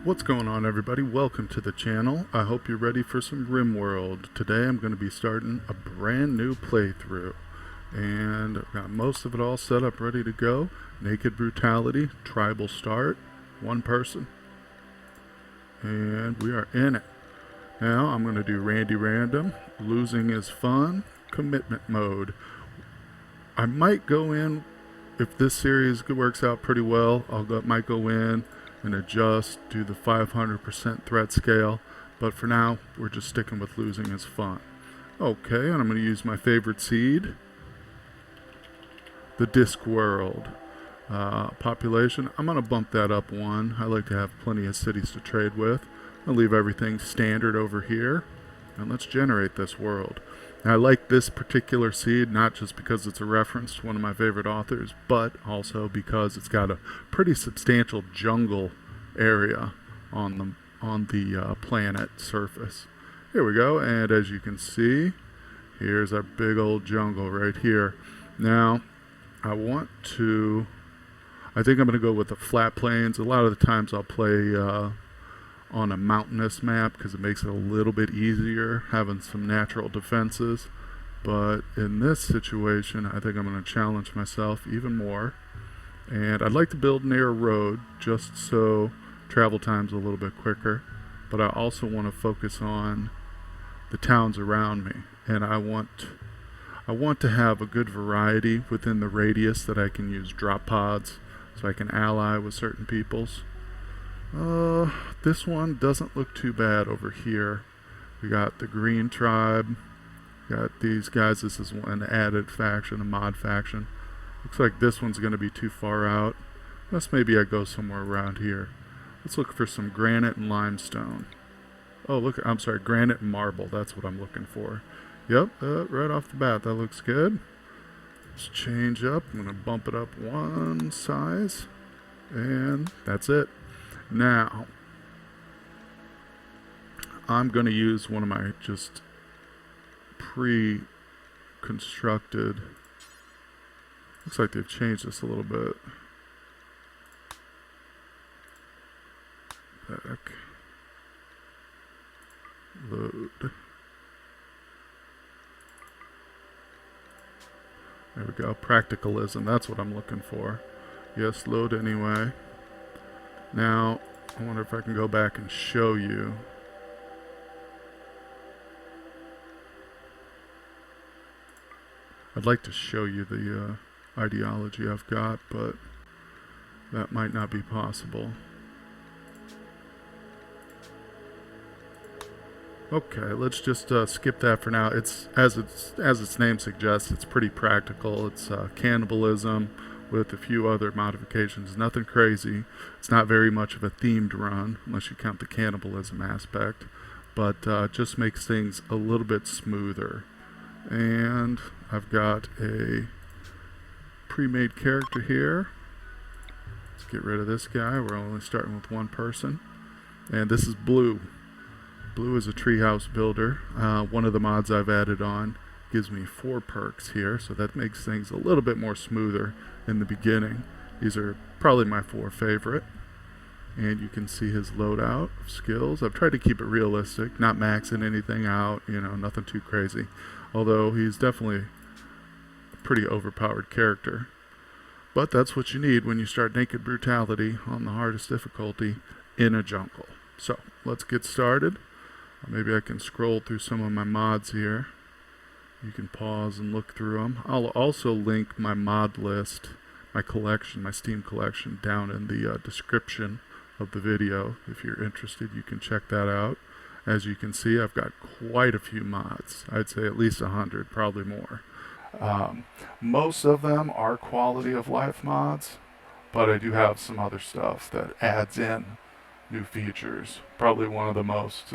What's going on, everybody? Welcome to the channel. I hope you're ready for some RimWorld. Today I'm going to be starting a brand new playthrough, and I've got most of it all set up ready to go. Naked Brutality, tribal start, one person, and we are in it. Now I'm going to do Randy Random, losing is fun, commitment mode. I might go in, if this series works out pretty well, might go in and adjust, do the 500% threat scale, but for now we're just sticking with losing is fun. Okay, and I'm going to use my favorite seed, the Discworld. Population, I'm going to bump that up one. I like to have plenty of cities to trade with. I'll leave everything standard over here, and let's generate this world. Now, I like this particular seed not just because it's a reference to one of my favorite authors, but also because it's got a pretty substantial jungle area on the planet surface. Here we go, and as you can see, here's our big old jungle right here. Now, I think I'm going to go with the flat plains. A lot of the times I'll play on a mountainous map because it makes it a little bit easier having some natural defenses, but in this situation I think I'm going to challenge myself even more, and I'd like to build near a road just so travel time's a little bit quicker, but I also want to focus on the towns around me, and I want to have a good variety within the radius that I can use drop pods so I can ally with certain peoples. This one doesn't look too bad over here. We got the green tribe, got these guys. This is an added faction, a mod faction. Looks like this one's going to be too far out. Unless maybe I go somewhere around here. Let's look for some granite and limestone. Oh, look, I'm sorry, granite and marble. That's what I'm looking for. Yep, right off the bat, that looks good. Let's change up. I'm going to bump it up one size. And that's it. Now, I'm going to use one of my just pre-constructed, looks like they've changed this a little bit. Back. Load. There we go, practicalism, that's what I'm looking for. Yes, load anyway. Now, I wonder if I can go back and show you. I'd like to show you the ideology I've got, but that might not be possible. Okay, let's just skip that for now. It's as its name suggests, it's pretty practical. It's cannibalism with a few other modifications. Nothing crazy. It's not very much of a themed run, unless you count the cannibalism aspect, but just makes things a little bit smoother. And I've got a pre-made character here. Let's get rid of this guy. We're only starting with one person. And this is Blue. Blue is a treehouse builder. One of the mods I've added on gives me 4 perks here, so that makes things a little bit more smoother in the beginning. These are probably my 4 favorite, and you can see his loadout of skills. I've tried to keep it realistic, not maxing anything out, nothing too crazy, although he's definitely a pretty overpowered character. But that's what you need when you start Naked Brutality on the hardest difficulty in a jungle. So let's get started. Maybe I can scroll through some of my mods here. You can pause and look through them. I'll also link my mod list, my collection, my Steam collection, down in the description of the video. If you're interested, you can check that out. As you can see, I've got quite a few mods. I'd say at least 100, probably more. Most of them are quality of life mods, but I do have some other stuff that adds in new features. Probably one of the most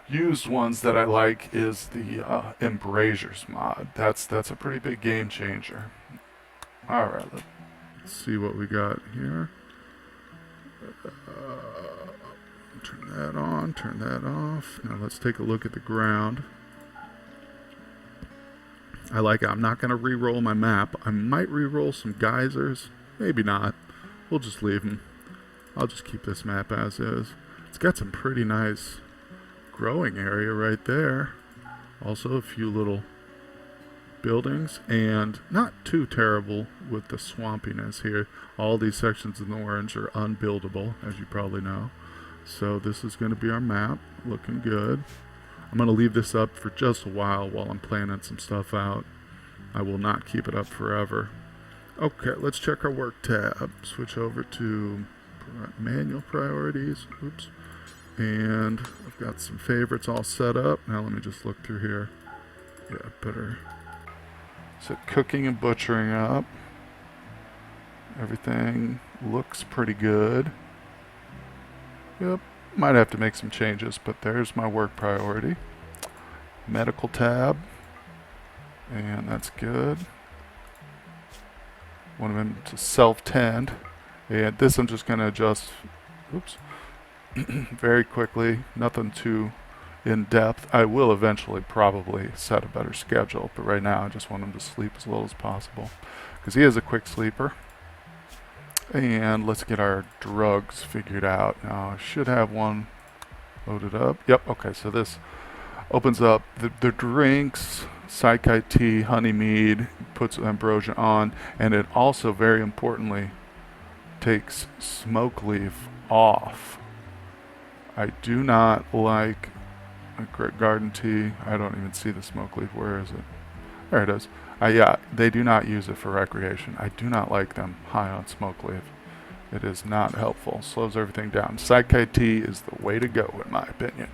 used ones that I like is the Embrasures mod. That's a pretty big game changer. Alright, let's see what we got here. Turn that on, turn that off. Now let's take a look at the ground. I like it. I'm not going to re-roll my map. I might re-roll some geysers. Maybe not. We'll just leave them. I'll just keep this map as is. It's got some pretty nice growing area right there. Also a few little buildings, and not too terrible with the swampiness here. All these sections in the orange are unbuildable, as you probably know. So this is going to be our map, looking good. I'm going to leave this up for just a while I'm planning some stuff out. I will not keep it up forever. Okay, let's check our work tab. Switch over to manual priorities. Oops. And I've got some favorites all set up. Now let me just look through here. Yeah, better. So cooking and butchering up. Everything looks pretty good. Yep, might have to make some changes, but there's my work priority. Medical tab. And that's good. Want them to self-tend. And this I'm just going to adjust, oops, very quickly. Nothing too in-depth. I will eventually probably set a better schedule, but right now I just want him to sleep as little as possible because he is a quick sleeper. And let's get our drugs figured out. Now I should have one loaded up. Yep, okay, so this opens up the drinks, Psychite tea, honey mead, puts ambrosia on, and it also, very importantly, takes smoke leaf off. I do not like garden tea. I don't even see the smoke leaf. Where is it? There it is. Yeah, they do not use it for recreation. I do not like them high on smoke leaf. It is not helpful. Slows everything down. Psychite tea is the way to go, in my opinion.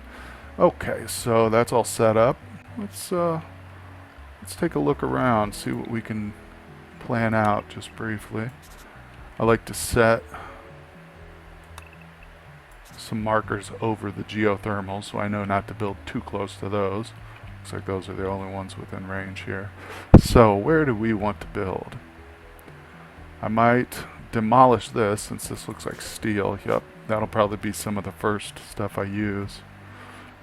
Okay, so that's all set up. Let's take a look around, see what we can plan out just briefly. I like to set some markers over the geothermals so I know not to build too close to those. Looks like those are the only ones within range here. So where do we want to build? I might demolish this since this looks like steel. Yep, that'll probably be some of the first stuff I use.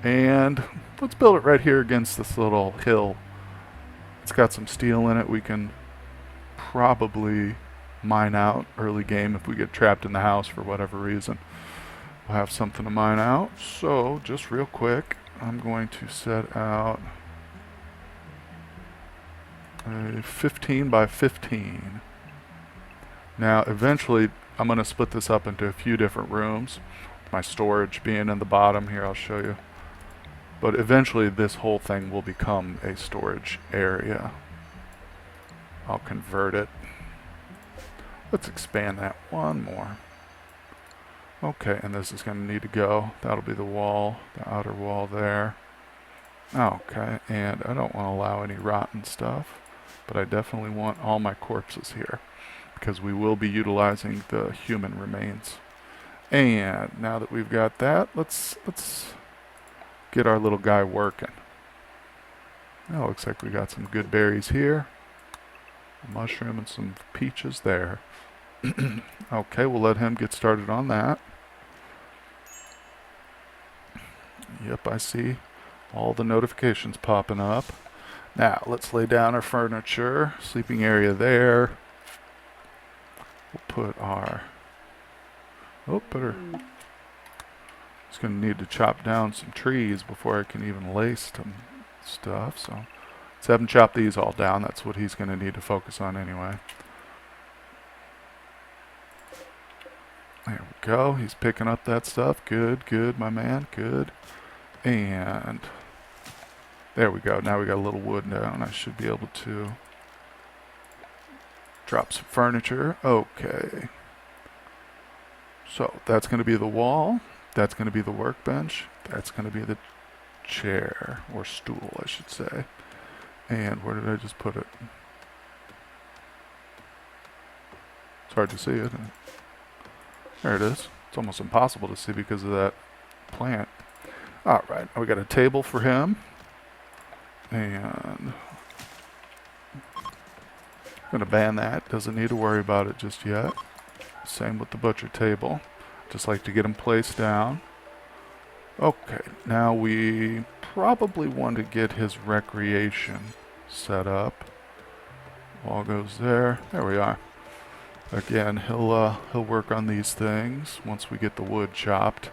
And let's build it right here against this little hill. It's got some steel in it. We can probably mine out early game if we get trapped in the house for whatever reason. We'll have something to mine out. So just real quick, I'm going to set out a 15 by 15. Now eventually I'm going to split this up into a few different rooms. My storage being in the bottom here, I'll show you. But eventually this whole thing will become a storage area. I'll convert it. Let's expand that one more. Okay, and this is going to need to go. That'll be the wall, the outer wall there. Okay, and I don't want to allow any rotten stuff, but I definitely want all my corpses here because we will be utilizing the human remains. And now that we've got that, let's get our little guy working. Now looks like we got some good berries here. A mushroom and some peaches there. Okay, we'll let him get started on that. Yep, I see all the notifications popping up. Now, let's lay down our furniture. Sleeping area there. We'll put our... Oh, better... It's going to need to chop down some trees before I can even lay some stuff. So, let's have him chop these all down. That's what he's going to need to focus on anyway. There we go. He's picking up that stuff. Good, good, my man. Good. And there we go. Now we got a little wood down. I should be able to drop some furniture. Okay. So that's going to be the wall. That's going to be the workbench. That's going to be the chair, or stool, I should say. And where did I just put it? It's hard to see, isn't it? There it is. It's almost impossible to see because of that plant. Alright, we got a table for him. And I'm going to ban that. Doesn't need to worry about it just yet. Same with the butcher table. Just like to get him placed down. Okay, now we probably want to get his recreation set up. Wall goes there. There we are. Again, he'll work on these things once we get the wood chopped.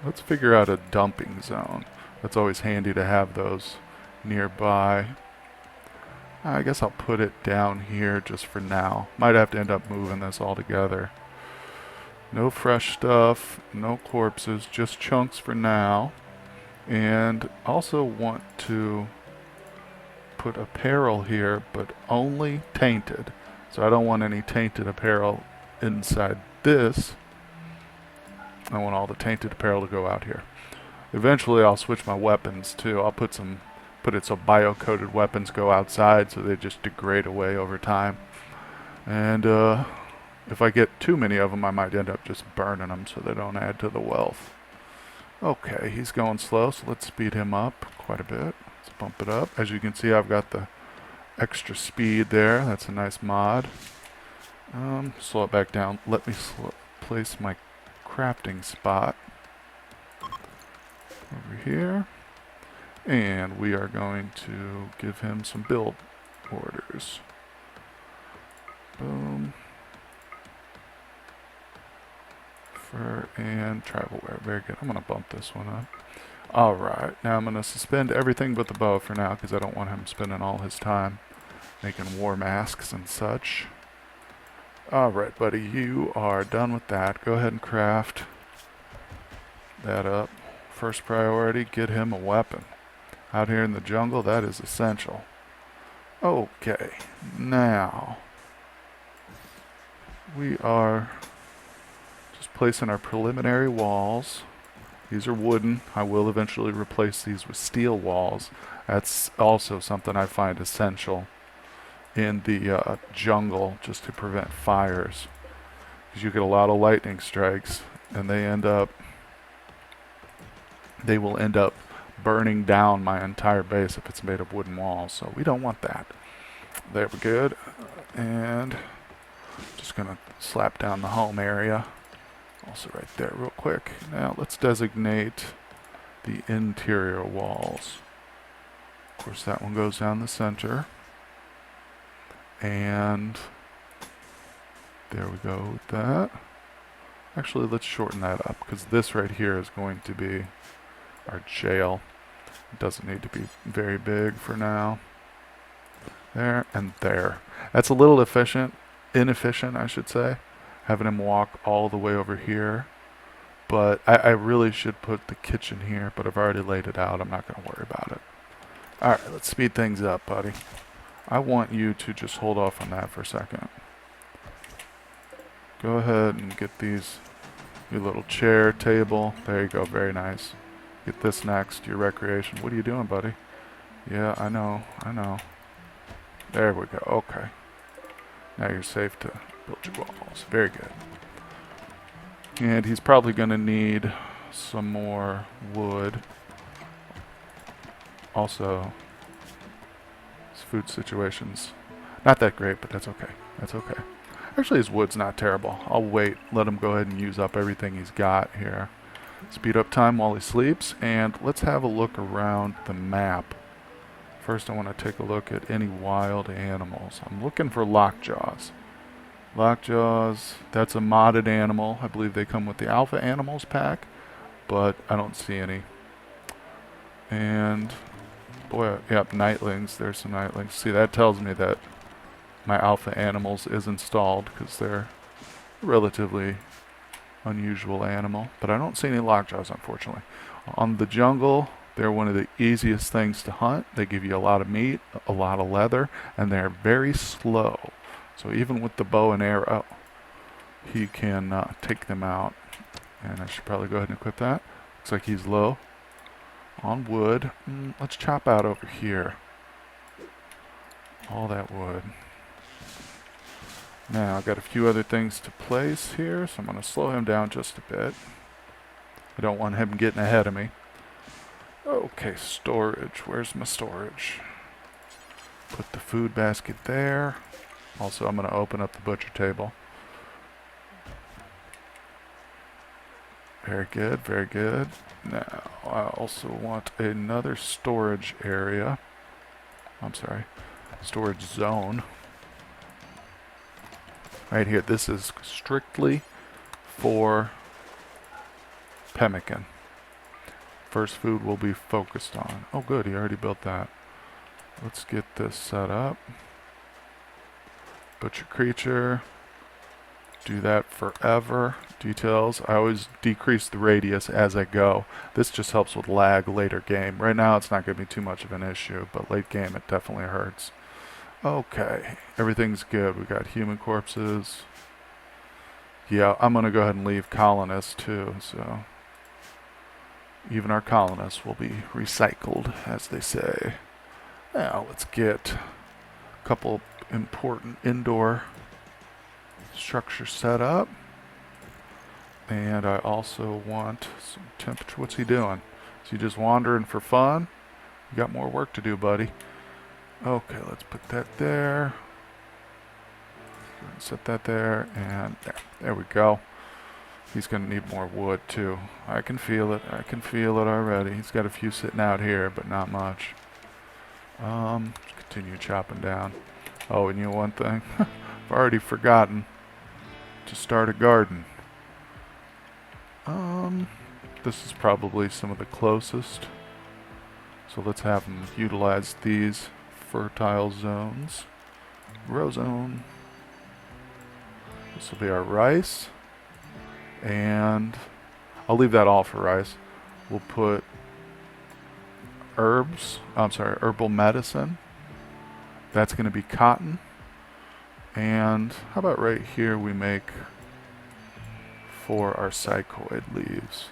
Let's figure out a dumping zone. That's always handy to have those nearby. I guess I'll put it down here just for now. Might have to end up moving this all together. No fresh stuff, no corpses, just chunks for now. And also want to put apparel here, but only tainted. So I don't want any tainted apparel inside this. I want all the tainted apparel to go out here. Eventually I'll switch my weapons too. I'll put it so bio-coated weapons go outside so they just degrade away over time. And if I get too many of them, I might end up just burning them so they don't add to the wealth. Okay, he's going slow, so let's speed him up quite a bit. Let's bump it up. As you can see, I've got the extra speed there. That's a nice mod. Slow it back down. Let me place my crafting spot over here. And we are going to give him some build orders. Boom. Fur and travel wear. Very good. I'm going to bump this one up. Alright, now I'm going to suspend everything but the bow for now because I don't want him spending all his time making war masks and such. Alright, buddy, you are done with that. Go ahead and craft that up. First priority, get him a weapon. Out here in the jungle, that is essential. Okay, now we are just placing our preliminary walls. These are wooden. I will eventually replace these with steel walls. That's also something I find essential in the jungle, just to prevent fires. Because you get a lot of lightning strikes, and they will end up burning down my entire base if it's made of wooden walls. So we don't want that. There, we're good. And just gonna slap down the home area. Also right there real quick. Now let's designate the interior walls. Of course that one goes down the center. And there we go with that. Actually, let's shorten that up because this right here is going to be our jail. It doesn't need to be very big for now. There and there. That's a little inefficient, I should say, having him walk all the way over here. But I really should put the kitchen here, but I've already laid it out. I'm not going to worry about it. Alright, let's speed things up, buddy. I want you to just hold off on that for a second. Go ahead and get these, your little chair, table. There you go, very nice. Get this next, your recreation. What are you doing, buddy? Yeah, I know. There we go, okay. Now you're safe to build your walls. Very good. And he's probably going to need some more wood. Also, his food situation's not that great, but that's okay. That's okay. Actually, his wood's not terrible. I'll wait, let him go ahead and use up everything he's got here. Speed up time while he sleeps, and let's have a look around the map. First, I want to take a look at any wild animals. I'm looking for lockjaws. Lockjaws, that's a modded animal. I believe they come with the alpha animals pack, but I don't see any. And, boy, yep, nightlings. There's some nightlings. See, that tells me that my alpha animals is installed because they're a relatively unusual animal. But I don't see any lockjaws, unfortunately. On the jungle, they're one of the easiest things to hunt. They give you a lot of meat, a lot of leather, and they're very slow. So even with the bow and arrow, he can take them out. And I should probably go ahead and equip that. Looks like he's low on wood. Let's chop out over here. All that wood. Now, I've got a few other things to place here, so I'm going to slow him down just a bit. I don't want him getting ahead of me. Okay, storage. Where's my storage? Put the food basket there. Also, I'm going to open up the butcher table. Very good, very good. Now, I also want another storage area. I'm sorry, storage zone. Right here, this is strictly for Pemmican. First food will be focused on. Oh good, he already built that. Let's get this set up. Butcher creature. Do that forever. Details. I always decrease the radius as I go. This just helps with lag later game. Right now it's not going to be too much of an issue, but late game it definitely hurts. Okay, everything's good. We got human corpses. Yeah, I'm going to go ahead and leave colonists too, so even our colonists will be recycled, as they say. Now let's get a couple important indoor structure set up. And I also want some temperature. What's he doing? Is he just wandering for fun? You got more work to do, buddy. Okay, let's put that there. Set that there, and there. There we go. He's going to need more wood, too. I can feel it. I can feel it already. He's got a few sitting out here, but not much. Continue chopping down. Oh, and you know one thing? I've already forgotten to start a garden. This is probably some of the closest. So let's have them utilize these fertile zones. Row zone. This will be our rice. And I'll leave that all for rice. We'll put herbal medicine. That's going to be cotton. And how about right here we make for our psychoid leaves.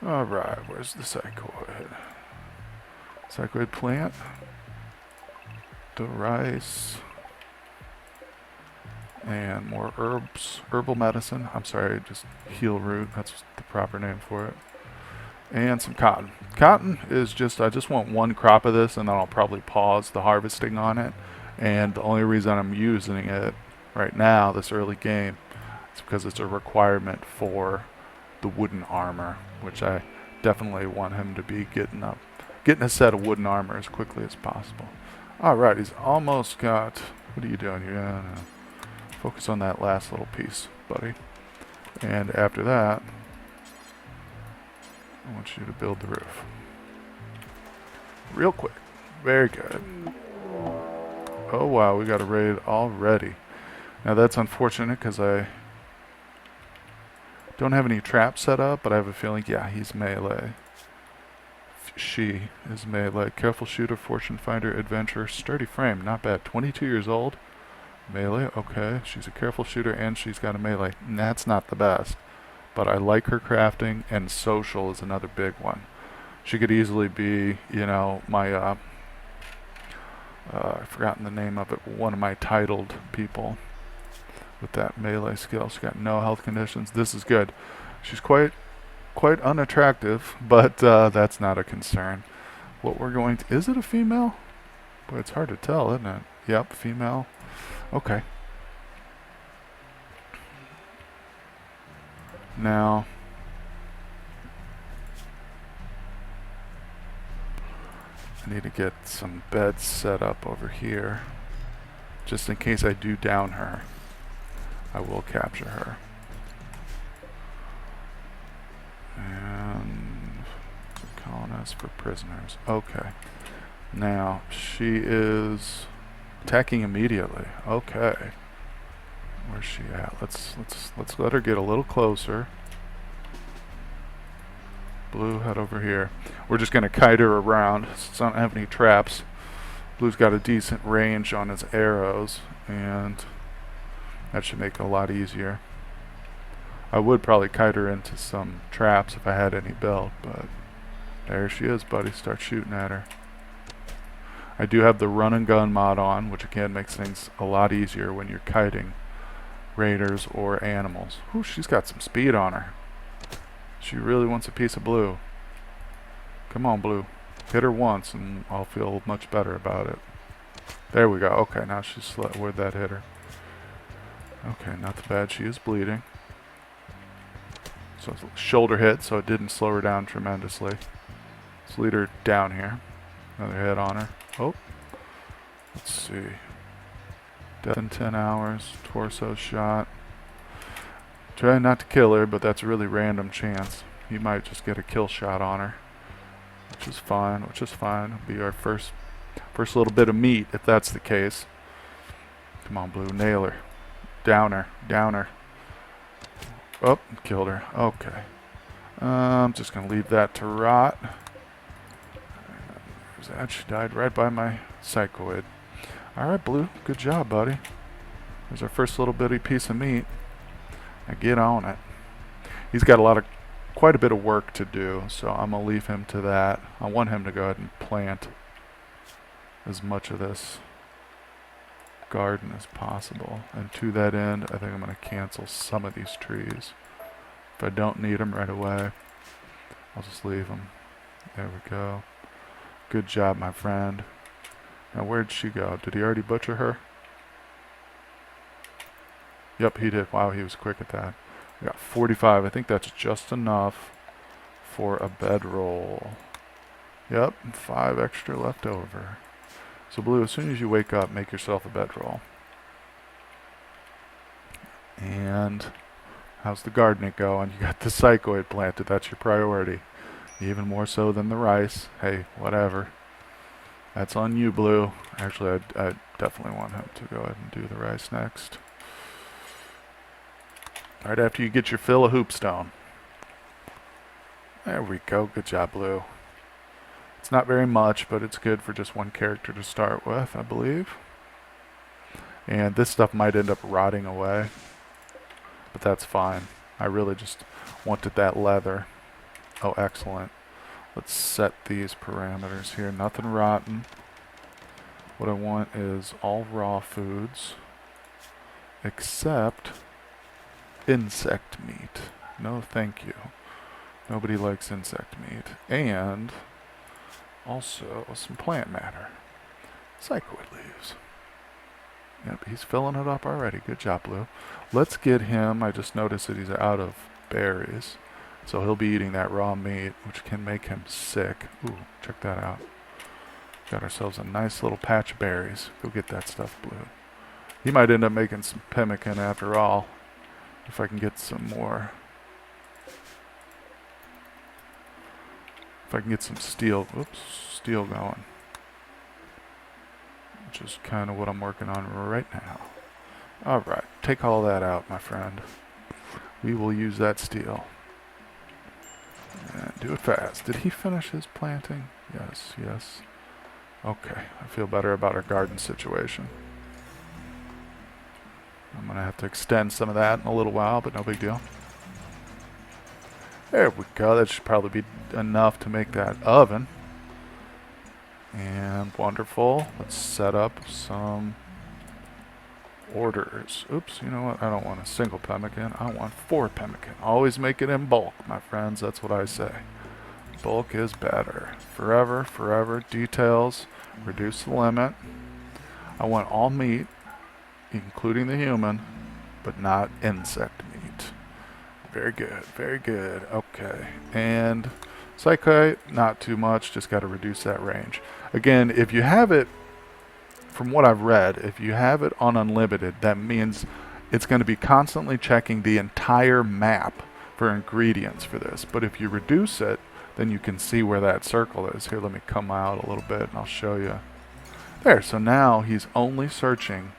Alright, where's the psychoid? Psychoid plant. The rice. And more herbs. Herbal medicine. I'm sorry, just heel root. That's the proper name for it. And some cotton. Cotton is just, I just want one crop of this and then I'll probably pause the harvesting on it. And the only reason I'm using it right now, this early game, is because it's a requirement for the wooden armor, which I definitely want him to be getting a set of wooden armor as quickly as possible. Alright, he's almost got, what are you doing here? No. Focus on that last little piece, buddy. And after that, I want you to build the roof. Real quick. Very good. Oh wow, we got a raid already. Now that's unfortunate because I don't have any traps set up, but I have a feeling, yeah, he's melee. She is melee. Careful shooter, fortune finder, adventurer, sturdy frame. Not bad. 22 years old. Melee, okay. She's a careful shooter and she's got a melee. And that's not the best. But I like her crafting, and social is another big one. She could easily be, you know, my, I've forgotten the name of it, one of my titled people with that melee skill. She's got no health conditions. This is good. She's quite unattractive, but that's not a concern. What we're going to, is it a female? Boy, it's hard to tell, isn't it? Yep, female. Okay. Now, I need to get some beds set up over here. Just in case I do down her, I will capture her. And colonists for prisoners. Okay. Now, she is attacking immediately. Okay. Where's she at? Let's let her get a little closer. Blue, head over here. We're just gonna kite her around since I don't have any traps. Blue's got a decent range on his arrows, and that should make it a lot easier. I would probably kite her into some traps if I had any built, but there she is, buddy. Start shooting at her. I do have the run and gun mod on, which again makes things a lot easier when you're kiting raiders or animals. Ooh, she's got some speed on her. She really wants a piece of blue. Come on, blue. Hit her once and I'll feel much better about it. There we go. Okay, now she's where'd that hit her? Okay, not too bad. She is bleeding. So it's a shoulder hit, so it didn't slow her down tremendously. Let's lead her down here. Another hit on her. Oh, Let's see. Death in 10 hours. Torso shot. Try not to kill her, but that's a really random chance. He might just get a kill shot on her. Which is fine, It'll be our first little bit of meat, if that's the case. Come on, Blue, nail her. Down her. Oh, killed her. Okay. I'm just going to leave that to rot. She died right by my psychoid. Alright, Blue, good job, buddy. There's our first little bitty piece of meat. Now get on it. He's got quite a bit of work to do, so I'm going to leave him to that. I want him to go ahead and plant as much of this garden as possible. And to that end, I think I'm going to cancel some of these trees. If I don't need them right away, I'll just leave them. There we go. Good job, my friend. Now, where'd she go? Did he already butcher her? Yep, he did. Wow, he was quick at that. We got 45. I think that's just enough for a bedroll. Yep, 5 extra left over. So, Blue, as soon as you wake up, make yourself a bedroll. And how's the gardening going? You got the psychoid planted. That's your priority. Even more so than the rice. Hey, whatever. That's on you, Blue. Actually, I definitely want him to go ahead and do the rice next. Right after you get your fill of hoopstone. There we go. Good job, Blue. It's not very much, but it's good for just one character to start with, I believe. And this stuff might end up rotting away, but that's fine. I really just wanted that leather. Oh, excellent. Let's set these parameters here. Nothing rotten. What I want is all raw foods, except insect meat. No, thank you. Nobody likes insect meat. And also some plant matter. Psychoid leaves. Yep, he's filling it up already. Good job, Blue. Let's get him. I just noticed that he's out of berries. So he'll be eating that raw meat, which can make him sick. Ooh, check that out. Got ourselves a nice little patch of berries. Go get that stuff, Blue. He might end up making some pemmican after all. If I can get some more. If I can get some steel. Oops, steel going. Which is kind of what I'm working on right now. Alright, take all that out, my friend. We will use that steel. And do it fast. Did he finish his planting? Yes, yes. Okay, I feel better about our garden situation. I'm going to have to extend some of that in a little while, but no big deal. There we go. That should probably be enough to make that oven. And wonderful. Let's set up some orders. Oops, you know what? I don't want a single pemmican. I want 4 pemmican. Always make it in bulk, my friends. That's what I say. Bulk is better. Forever, forever. Details. Reduce the limit. I want all meat, including the human, but not insect meat. Very good, very good. Okay. And psychoid, not too much. Just got to reduce that range. Again, if you have it, from what I've read, if you have it on unlimited, that means it's going to be constantly checking the entire map for ingredients for this. But if you reduce it, then you can see where that circle is. Here, let me come out a little bit and I'll show you. There, so now he's only searching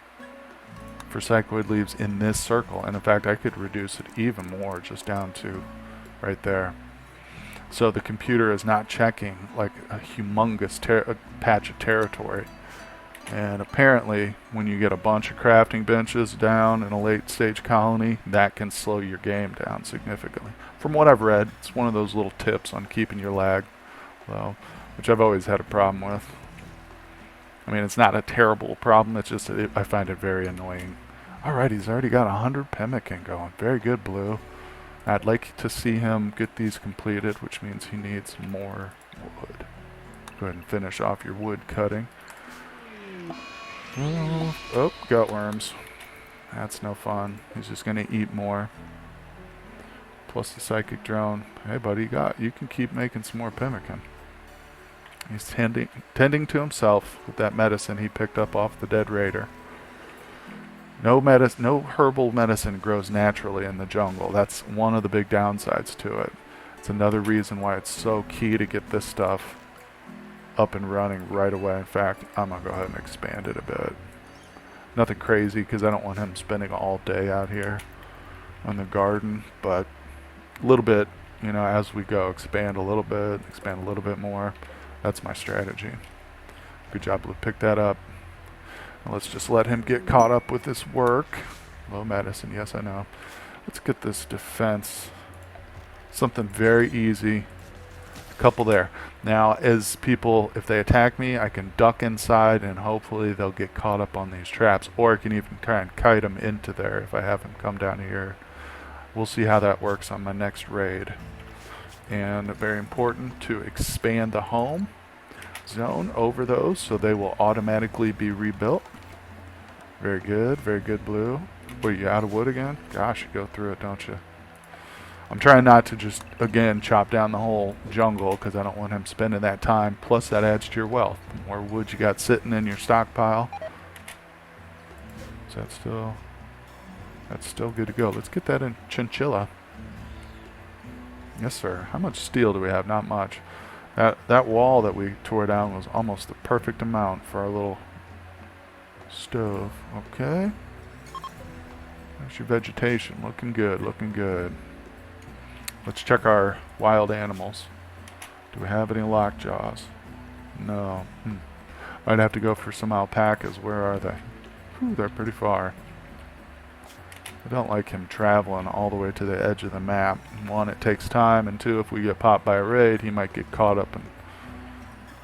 for psychoid leaves in this circle. And in fact, I could reduce it even more, just down to right there. So the computer is not checking like a humongous patch of territory. And apparently, when you get a bunch of crafting benches down in a late stage colony, that can slow your game down significantly. From what I've read, it's one of those little tips on keeping your lag low, which I've always had a problem with. I mean, it's not a terrible problem, it's just that I find it very annoying. Alright, he's already got 100 pemmican going. Very good, Blue. I'd like to see him get these completed, which means he needs more wood. Go ahead and finish off your wood cutting. Oh, gutworms. That's no fun. He's just going to eat more. Plus the psychic drone. Hey, buddy, you can keep making some more pemmican. He's tending to himself with that medicine he picked up off the dead raider. No herbal medicine grows naturally in the jungle. That's one of the big downsides to it. It's another reason why it's so key to get this stuff up and running right away. In fact, I'm going to go ahead and expand it a bit. Nothing crazy because I don't want him spending all day out here on the garden, but a little bit, you know, as we go, expand a little bit more. That's my strategy. Good job, Blue. Pick that up. Now let's just let him get caught up with this work. Low medicine, yes, I know. Let's get this defense. Something very easy. A couple there. Now, as people, if they attack me, I can duck inside and hopefully they'll get caught up on these traps. Or I can even try and kite them into there if I have them come down here. We'll see how that works on my next raid. And very important to expand the home zone over those so they will automatically be rebuilt. Very good, Blue. Wait, you out of wood again? Gosh, you go through it, don't you? I'm trying not to just, again, chop down the whole jungle because I don't want him spending that time. Plus, that adds to your wealth. The more wood you got sitting in your stockpile. Is that still... That's still good to go. Let's get that in chinchilla. Yes, sir. How much steel do we have? Not much. That wall that we tore down was almost the perfect amount for our little stove. Okay. There's your vegetation. Looking good, looking good. Let's check our wild animals. Do we have any lockjaws? No. I'd have to go for some alpacas. Where are they? Whew, they're pretty far. I don't like him traveling all the way to the edge of the map. One, it takes time, and two, if we get popped by a raid, he might get caught up and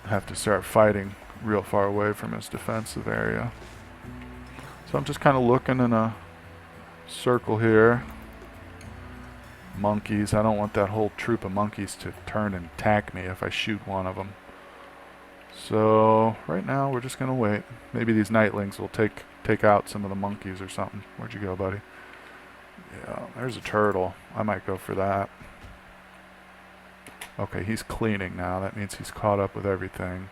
have to start fighting real far away from his defensive area. So I'm just kind of looking in a circle here. Monkeys. I don't want that whole troop of monkeys to turn and attack me if I shoot one of them. So right now we're just going to wait. Maybe these nightlings will take out some of the monkeys or something. Where'd you go, buddy? Yeah, there's a turtle. I might go for that. Okay, he's cleaning now. That means he's caught up with everything.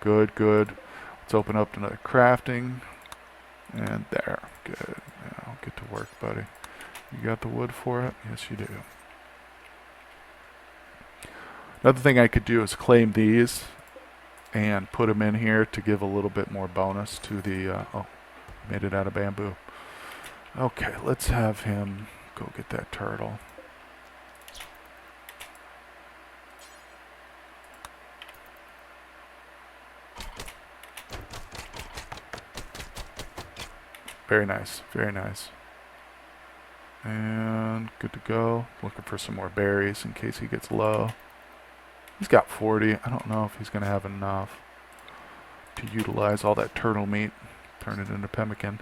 Good, good. Let's open up to another crafting. And there. Good. Now get to work, buddy. You got the wood for it? Yes, you do. Another thing I could do is claim these and put them in here to give a little bit more bonus to the... oh, made it out of bamboo. Okay, let's have him go get that turtle. Very nice, very nice. And good to go. Looking for some more berries in case he gets low. He's got 40. I don't know if he's going to have enough to utilize all that turtle meat. Turn it into pemmican.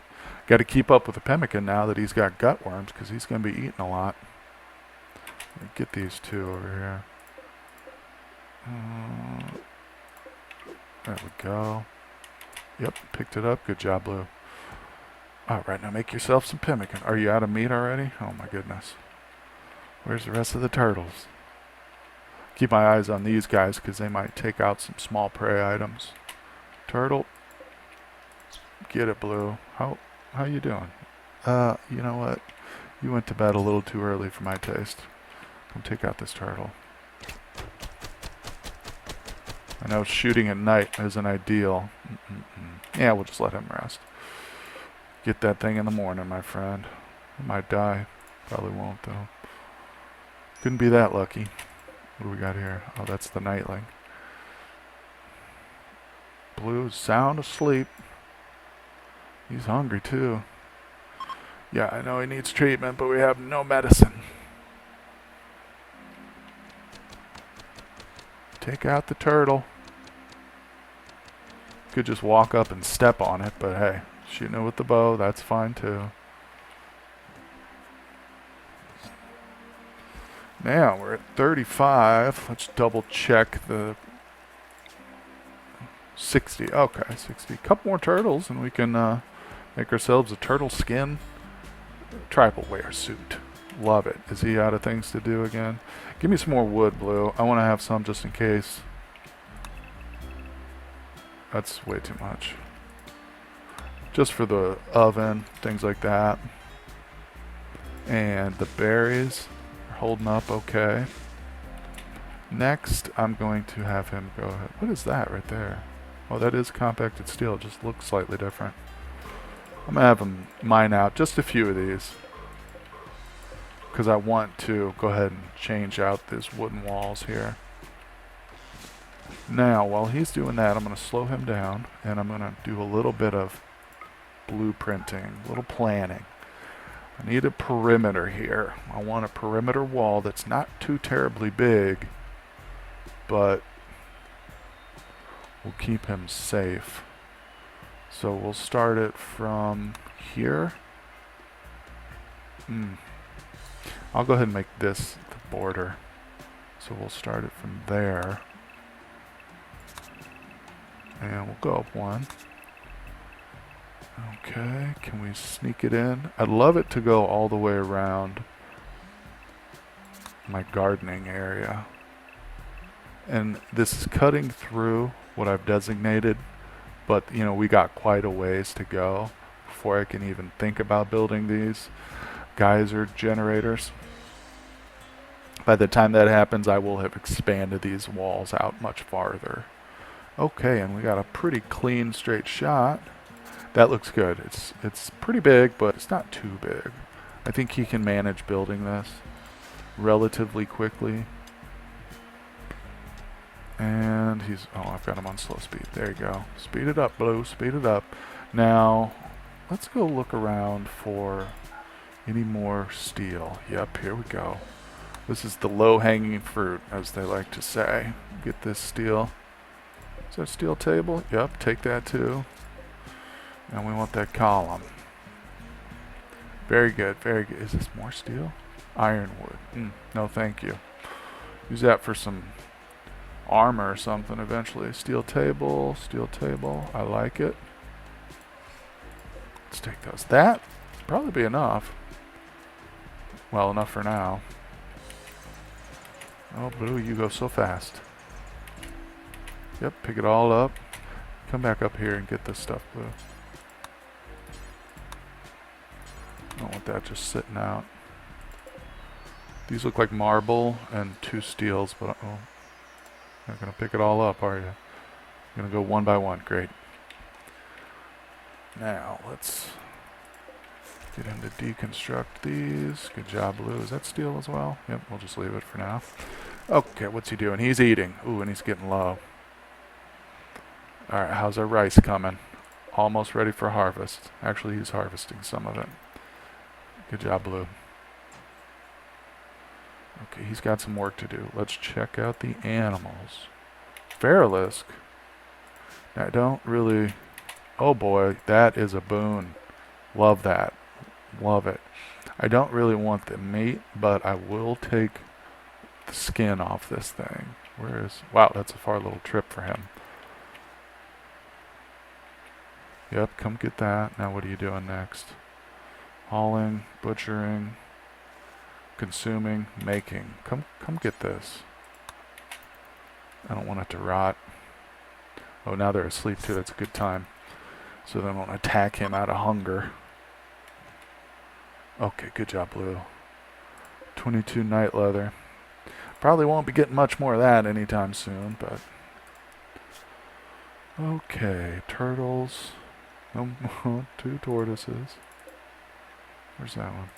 Got to keep up with the pemmican now that he's got gutworms because he's going to be eating a lot. Get these two over here. There we go. Yep, picked it up. Good job, Blue. Alright, now make yourself some pemmican. Are you out of meat already? Oh my goodness. Where's the rest of the turtles? Keep my eyes on these guys because they might take out some small prey items. Turtle. Get it, Blue. How you doing? You know what? You went to bed a little too early for my taste. Come take out this turtle. I know shooting at night isn't ideal. Yeah, we'll just let him rest. Get that thing in the morning, my friend. I might die. Probably won't, though. Couldn't be that lucky. What do we got here? Oh, that's the nightling. Blue's sound asleep. He's hungry, too. Yeah, I know he needs treatment, but we have no medicine. Take out the turtle. Could just walk up and step on it, but hey, shooting it with the bow, that's fine, too. Now, we're at 35. Let's double check the 60. Okay, 60. Couple more turtles, and we can make ourselves a turtle skin tribal wear suit. Love it. Is he out of things to do again? Give me some more wood, Blue. I want to have some just in case. That's way too much. Just for the oven, things like that. And the berries are holding up okay. Next, I'm going to have him go ahead. What is that right there? Oh, that is compacted steel. It just looks slightly different. I'm going to have him mine out just a few of these, because I want to go ahead and change out these wooden walls here. Now, while he's doing that, I'm going to slow him down, and I'm going to do a little bit of blueprinting, a little planning. I need a perimeter here. I want a perimeter wall that's not too terribly big, but will keep him safe. So we'll start it from here. I'll go ahead and make this the border. So we'll start it from there. And we'll go up one. Okay, can we sneak it in? I'd love it to go all the way around my gardening area. And this is cutting through what I've designated, but you know, we got quite a ways to go before I can even think about building these geyser generators. By the time that happens, I will have expanded these walls out much farther. Okay, and we got a pretty clean, straight shot. That looks good. It's pretty big, but it's not too big. I think he can manage building this relatively quickly. And he's, oh, I've got him on slow speed. There you go. Speed it up, Blue. Speed it up. Now, let's go look around for any more steel. Yep, here we go. This is the low-hanging fruit, as they like to say. Get this steel. Is that steel table? Yep, take that too. And we want that column. Very good, very good. Is this more steel? Ironwood. No, thank you. Use that for some armor or something eventually. Steel table, I like it. Let's take those. That probably be enough. Well, enough for now. Oh, Blue, you go so fast. Yep, pick it all up. Come back up here and get this stuff, Blue. I don't want that just sitting out. These look like marble and 2 steels, but oh. You're not going to pick it all up, are you? You're going to go one by one. Great. Now, let's get him to deconstruct these. Good job, Blue. Is that steel as well? Yep, we'll just leave it for now. Okay, what's he doing? He's eating. Ooh, and he's getting low. Alright, how's our rice coming? Almost ready for harvest. Actually, he's harvesting some of it. Good job, Blue. Okay, he's got some work to do. Let's check out the animals. Faralisk. I don't really... Oh boy, that is a boon. Love that. Love it. I don't really want the meat, but I will take the skin off this thing. Where is... Wow, that's a far little trip for him. Yep, come get that. Now what are you doing next? Hauling, butchering, consuming, making. Come get this. I don't want it to rot. Oh, now they're asleep too. That's a good time. So they won't attack him out of hunger. Okay, good job, Blue. 22 night leather. Probably won't be getting much more of that anytime soon, but... Okay, turtles. 2 tortoises. Where's that one?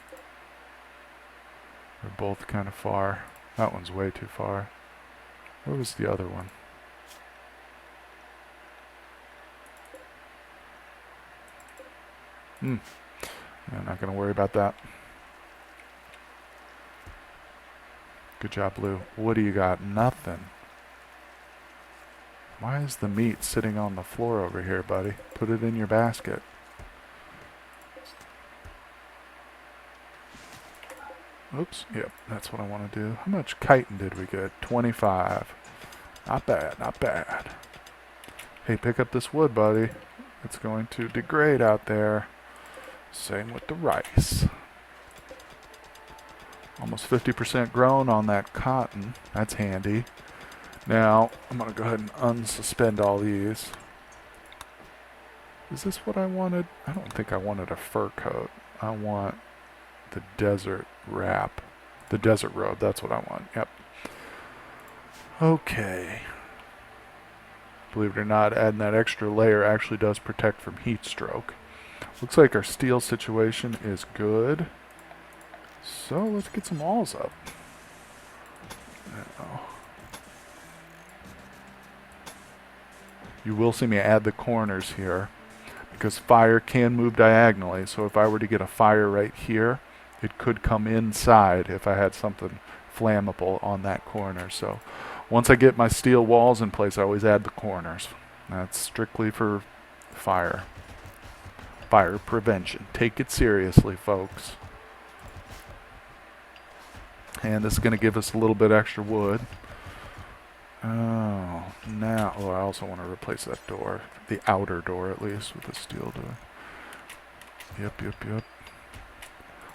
They're both kind of far. That one's way too far. Where was the other one? I'm not going to worry about that. Good job, Blue. What do you got? Nothing. Why is the meat sitting on the floor over here, buddy? Put it in your basket. Oops. Yep, that's what I want to do. How much chitin did we get? 25. Not bad, not bad. Hey, pick up this wood, buddy. It's going to degrade out there. Same with the rice. Almost 50% grown on that cotton. That's handy. Now, I'm going to go ahead and unsuspend all these. Is this what I wanted? I don't think I wanted a fur coat. I want the desert wrap. The desert robe, that's what I want. Yep. Okay. Believe it or not, adding that extra layer actually does protect from heat stroke. Looks like our steel situation is good. So let's get some walls up. Now, you will see me add the corners here because fire can move diagonally. So if I were to get a fire right here, it could come inside if I had something flammable on that corner. So once I get my steel walls in place, I always add the corners. That's strictly for fire. Fire prevention. Take it seriously, folks. And this is going to give us a little bit extra wood. Oh, now... Oh, I also want to replace that door. The outer door, at least, with a steel door. Yep.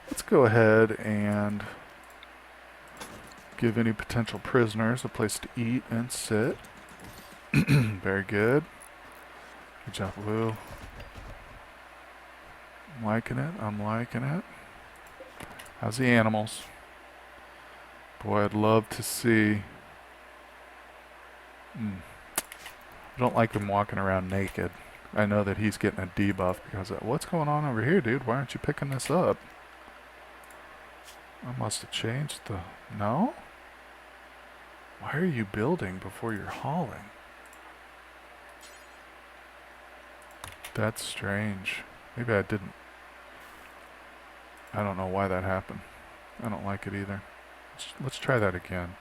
Let's go ahead and give any potential prisoners a place to eat and sit. Very good. Good job, Lou. I'm liking it. How's the animals? Boy, I'd love to see... I don't like him walking around naked. I know that he's getting a debuff because of... What's going on over here, dude? Why aren't you picking this up? I must have changed the... No? Why are you building before you're hauling? That's strange. Maybe I didn't... I don't know why that happened. I don't like it either. Let's try that again.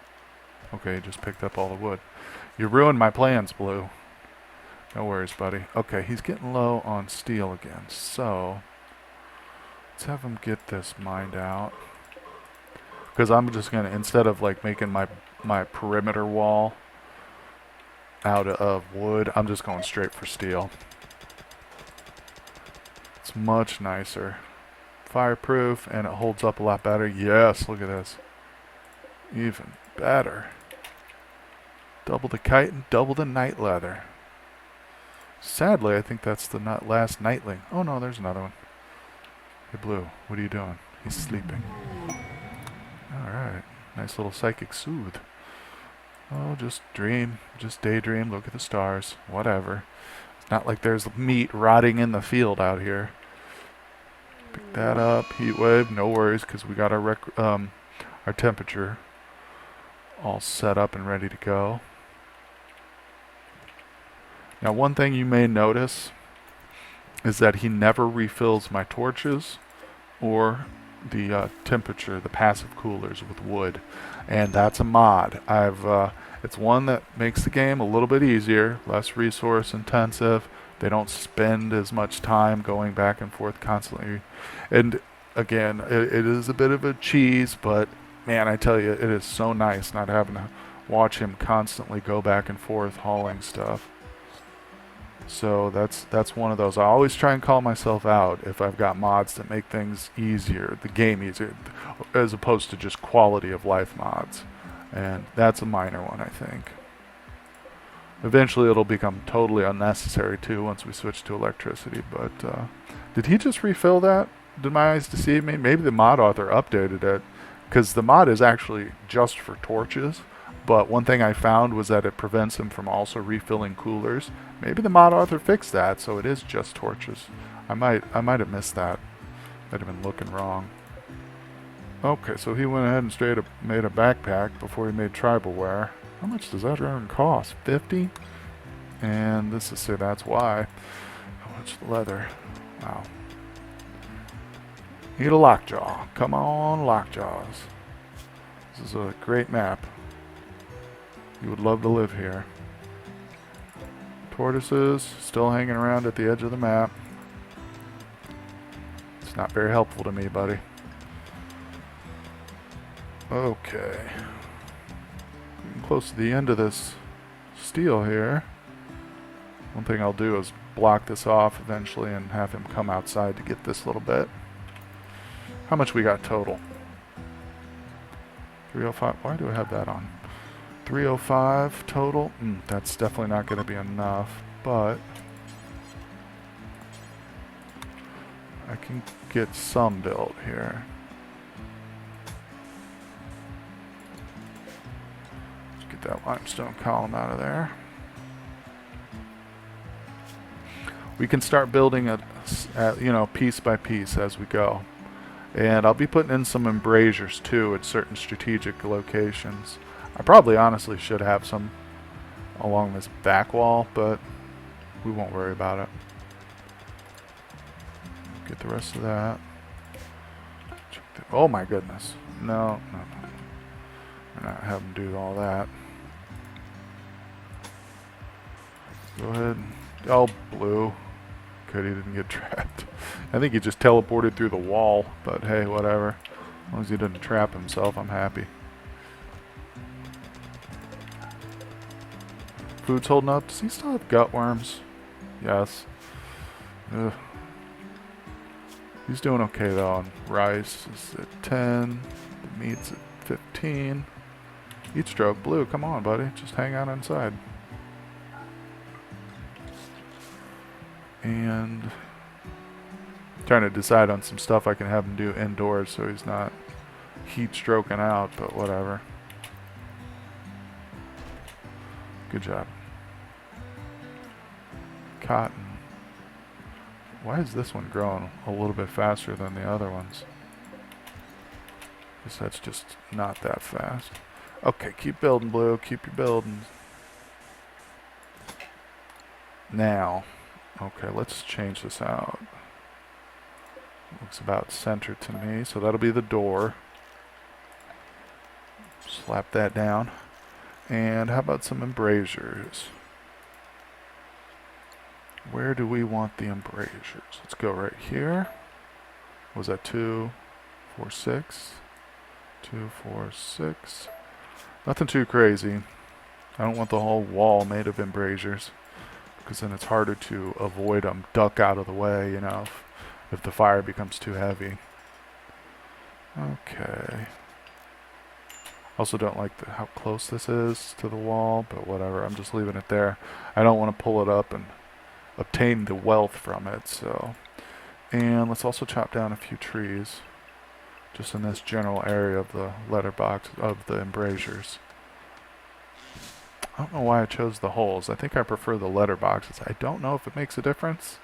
Okay, just picked up all the wood. You ruined my plans, Blue. No worries, buddy. Okay, he's getting low on steel again. So, let's have him get this mined out. Because I'm just going to, instead of like making my perimeter wall out of wood, I'm just going straight for steel. It's much nicer. Fireproof, and it holds up a lot better. Yes, look at this. Even better. Double the kite and double the night leather. Sadly, I think that's the last nightling. Oh no, there's another one. Hey Blue, what are you doing? He's sleeping. Alright, nice little psychic soothe. Oh, just dream, just daydream, look at the stars, whatever. It's not like there's meat rotting in the field out here. Pick that up, heat wave, no worries, because we got our temperature all set up and ready to go. Now, one thing you may notice is that he never refills my torches or the temperature, the passive coolers with wood, and that's a mod. It's one that makes the game a little bit easier, less resource intensive. They don't spend as much time going back and forth constantly. And again, it is a bit of a cheese, but man, I tell you, it is so nice not having to watch him constantly go back and forth hauling stuff. So that's one of those. I always try and call myself out if I've got mods that make things easier, the game easier, as opposed to just quality of life mods. And that's a minor one, I think. Eventually it'll become totally unnecessary too once we switch to electricity, but did he just refill that? Did my eyes deceive me? Maybe the mod author updated it, because the mod is actually just for torches, but one thing I found was that it prevents him from also refilling coolers. Maybe the mod author fixed that, so it is just torches. I might have missed that. I'd have been looking wrong. Okay, so he went ahead and straight up made a backpack before he made tribal wear. How much does that even cost? 50? And this is, so that's why. How much leather? Wow. Need a lockjaw. Come on, lockjaws. This is a great map. You would love to live here. Tortoises still hanging around at the edge of the map. It's not very helpful to me, buddy. Okay. Getting close to the end of this steel here. One thing I'll do is block this off eventually and have him come outside to get this little bit. How much we got total? 305. Why do I have that on? 305 total. That's definitely not going to be enough, but can get some built here. Let's get that limestone column out of there. We can start building you know, piece by piece as we go. And I'll be putting in some embrasures too at certain strategic locations. I probably honestly should have some along this back wall, but we won't worry about it. Get the rest of that. Oh my goodness. No. We're not having to do all that. Go ahead. Oh, blue. Good, he didn't get trapped. I think he just teleported through the wall, but hey, whatever. As long as he didn't trap himself, I'm happy. Food's holding up. Does he still have gut worms? Yes. Ugh. He's doing okay though on rice. Is at 10. The meat's at 15. Heat stroke. Blue, come on, buddy. Just hang out inside. And trying to decide on some stuff I can have him do indoors so he's not heat stroking out, but whatever. Good job. Cotton. Why is this one growing a little bit faster than the other ones? Guess that's just not that fast. Okay, keep building, Blue. Keep your building. Now, okay, let's change this out. Looks about centered to me, so that'll be the door. Slap that down. And how about some embrasures? Where do we want the embrasures? Let's go right here. What was that 2, 4, 6? 2, 4, 6. Nothing too crazy. I don't want the whole wall made of embrasures, because then it's harder to avoid them, duck out of the way, you know, if the fire becomes too heavy. Okay. Also don't like how close this is to the wall, but whatever, I'm just leaving it there. I don't want to pull it up and obtain the wealth from it, so. And let's also chop down a few trees, just in this general area of the letterbox, of the embrasures. I don't know why I chose the holes. I think I prefer the letterboxes. I don't know if it makes a difference.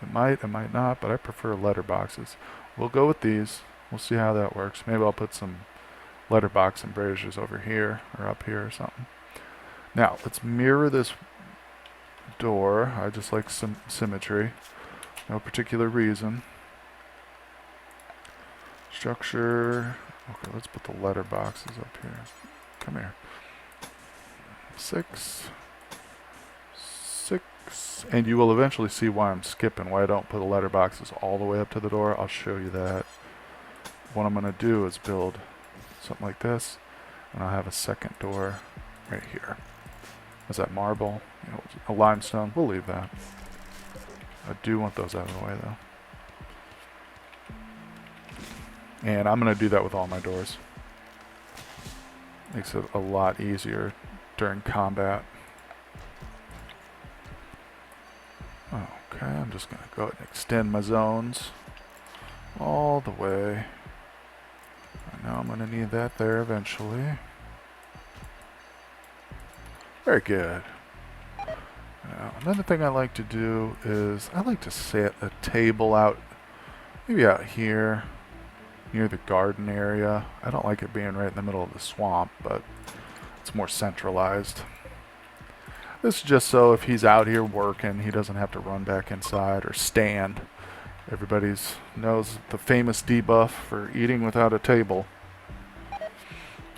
It might not, but I prefer letterboxes. We'll go with these. We'll see how that works. Maybe I'll put some letterbox embrasures over here or up here or something. Now, let's mirror this door. I just like some symmetry. No particular reason. Structure. Okay, let's put the letterboxes up here. Come here. 6. And you will eventually see why I'm skipping, why I don't put the letterboxes all the way up to the door. I'll show you that. What I'm going to do is build something like this, and I'll have a second door right here. Is that marble? You know, a limestone. We'll leave that. I do want those out of the way though. And I'm going to do that with all my doors. Makes it a lot easier during combat. Okay, I'm just going to go ahead and extend my zones all the way. I know I'm going to need that there eventually. Very good. Now, another thing I like to do is I like to set a table out, maybe out here near the garden area. I don't like it being right in the middle of the swamp, but it's more centralized. This is just so if he's out here working, he doesn't have to run back inside or stand. Everybody knows the famous debuff for eating without a table.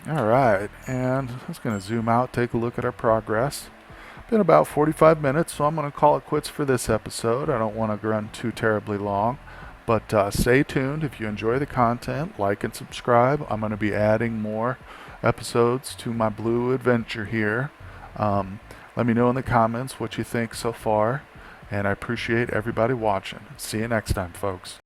Alright, and I'm just going to zoom out, take a look at our progress. Been about 45 minutes, so I'm going to call it quits for this episode. I don't want to run too terribly long, but stay tuned. If you enjoy the content, like and subscribe. I'm going to be adding more episodes to my blue adventure here. Let me know in the comments what you think so far, and I appreciate everybody watching. See you next time, folks.